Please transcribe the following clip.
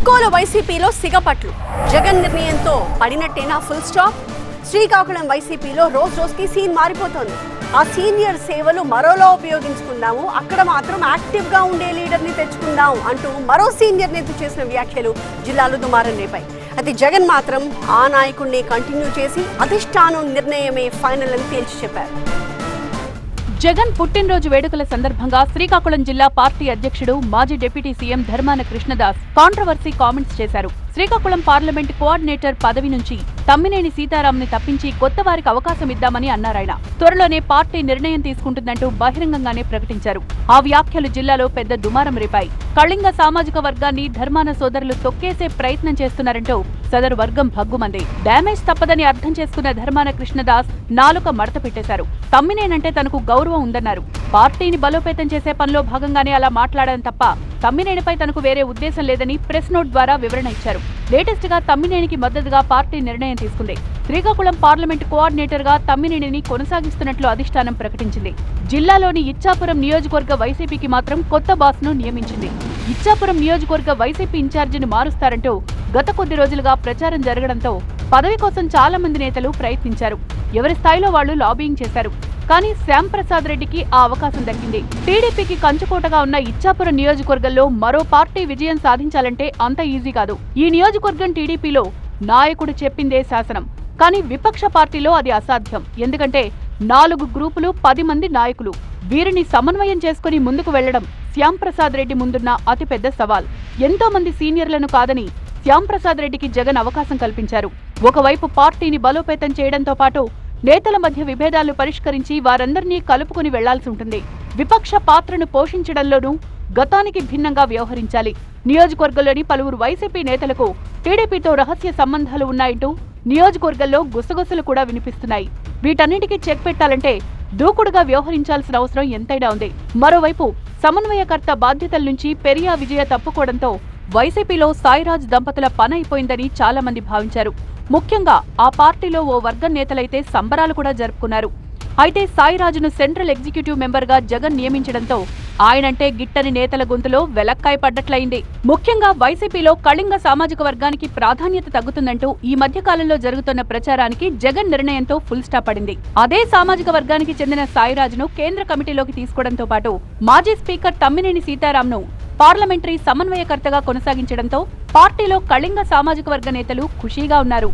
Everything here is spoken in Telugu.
ఒంగోలు వైసీపీలో సిగపట్లు. జగన్ నిర్ణయంతో పడినట్టేనా ఫుల్ స్టాప్? శ్రీకాకుళం వైసీపీలో రోజుకి సీన్ మారిపోతోంది. ఆ సీనియర్ సేవలు మరోలా ఉపయోగించుకుందాము, అక్కడ మాత్రం యాక్టివ్ గా ఉండే లీడర్ ని తెచ్చుకుందాం అంటూ మరో సీనియర్ నేత చేసిన వ్యాఖ్యలు జిల్లాలో దుమారం రేపాయి. అయితే జగన్ మాత్రం ఆ నాయకుడిని కంటిన్యూ చేసి అధిష్టానం నిర్ణయమే ఫైనల్ అని తేల్చి చెప్పారు. జగన్ పుట్టినరోజు వేడుకల సందర్భంగా శ్రీకాకుళం జిల్లా పార్టీ అధ్యక్షుడు మాజీ deputy CM Dharmana Krishnadas controversy comments చేశారు. శ్రీకాకుళం పార్లమెంట్ కోఆర్డినేటర్ పదవి నుంచి తమ్మినేని సీతారాంని తప్పించి కొత్త వారికి అవకాశం ఇద్దామని అన్నారాయన. త్వరలోనే పార్టీ నిర్ణయం తీసుకుంటుందంటూ బహిరంగంగానే ప్రకటించారు. ఆ వ్యాఖ్యలు జిల్లాలో పెద్ద దుమారం రేపాయి. కళింగ సామాజిక వర్గాన్ని ధర్మాన సోదరులు తొక్కేసే ప్రయత్నం చేస్తున్నారంటూ సదరు వర్గం భగ్గుమంది. డ్యామేజ్ తప్పదని అర్థం చేసుకున్న ధర్మాన కృష్ణదాస్ నాలుక మడత పెట్టేశారు. తమ్మినేనంటే తనకు గౌరవం ఉందన్నారు. పార్టీని బలోపేతం చేసే పనిలో భాగంగానే అలా మాట్లాడడం తప్ప తమ్మినేనిపై తనకు వేరే ఉద్దేశం లేదని ప్రెస్ నోట్ ద్వారా వివరణ ఇచ్చారు. లేటెస్ట్ గా తమ్మినేనికి మద్దతుగా పార్టీ నిర్ణయం తీసుకుంది. శ్రీకాకుళం పార్లమెంట్ కోఆర్డినేటర్ గా తమ్మినేనిని కొనసాగిస్తున్నట్లు అధిష్టానం ప్రకటించింది. జిల్లాలోని ఇచ్చాపురం నియోజకవర్గ వైసీపీకి మాత్రం కొత్త బాస్ ను నియమించింది. ఇచ్చాపురం నియోజకవర్గ వైసీపీ ఇన్ఛార్జిని మారుస్తారంటూ గత కొద్ది రోజులుగా ప్రచారం జరగడంతో పదవి కోసం చాలా మంది నేతలు ప్రయత్నించారు. ఎవరి స్థాయిలో వాళ్లు లాబియింగ్ చేశారు. కానీ శ్యాంప్రసాద్ రెడ్డికి ఆ అవకాశం దక్కింది. టీడీపీకి కంచుకోటగా ఉన్న ఇచ్చాపురం నియోజకవర్గంలో మరో పార్టీ విజయం సాధించాలంటే అంత ఈజీ కాదు. ఈ నియోజకవర్గం టీడీపీలో నాయకుడు చెప్పిందే శాసనం. కానీ విపక్ష పార్టీలో అది అసాధ్యం. ఎందుకంటే 4 గ్రూపులు, 10 మంది నాయకులు. వీరిని సమన్వయం చేసుకుని ముందుకు వెళ్లడం శ్యాంప్రసాద్ రెడ్డి ముందున్న అతిపెద్ద సవాల్. ఎంతో మంది సీనియర్లను కాదని శ్యాంప్రసాద్ రెడ్డికి జగన్ అవకాశం కల్పించారు. ఒకవైపు పార్టీని బలోపేతం చేయడంతో పాటు నేతల మధ్య విభేదాలు పరిష్కరించి వారందరినీ కలుపుకుని వెళ్లాల్సి ఉంటుంది. విపక్ష పాత్రను పోషించడంలోనూ గతానికి భిన్నంగా వ్యవహరించాలి. నియోజకవర్గంలోని పలువురు వైసీపీ నేతలకు టీడీపీతో రహస్య సంబంధాలు ఉన్నాయంటూ నియోజకవర్గంలో గుసగుసలు కూడా వినిపిస్తున్నాయి. వీటన్నిటికీ చెక్ పెట్టాలంటే దూకుడుగా వ్యవహరించాల్సిన అవసరం ఎంతైనా ఉంది. మరోవైపు సమన్వయకర్త బాధ్యతల నుంచి పెరియా విజయ తప్పుకోవడంతో వైసీపీలో సాయిరాజ్ దంపతుల పని అయిపోయిందని చాలా మంది భావించారు. ముఖ్యంగా ఆ పార్టీలో ఓ వర్గం నేతలైతే సంబరాలు కూడా జరుపుకున్నారు. అయితే సాయిరాజును సెంట్రల్ ఎగ్జిక్యూటివ్ మెంబర్ గా జగన్ నియమించడంతో ఆయనంటే గిట్టని నేతల గొంతులో వెలక్కాయ పడ్డట్లయింది. ముఖ్యంగా వైసీపీలో కళింగ సామాజిక వర్గానికి ప్రాధాన్యత తగ్గుతుందంటూ ఈ మధ్య కాలంలో జరుగుతున్న ప్రచారానికి జగన్ నిర్ణయంతో ఫుల్ స్టాప్ పడింది. అదే సామాజిక వర్గానికి చెందిన సాయిరాజును కేంద్ర కమిటీలోకి తీసుకోవడంతో పాటు మాజీ స్పీకర్ తమ్మినేని సీతారాంను పార్లమెంటరీ సమన్వయకర్తగా కొనసాగించడంతో పార్టీలో కళింగ సామాజిక వర్గ నేతలు ఖుషీగా ఉన్నారు.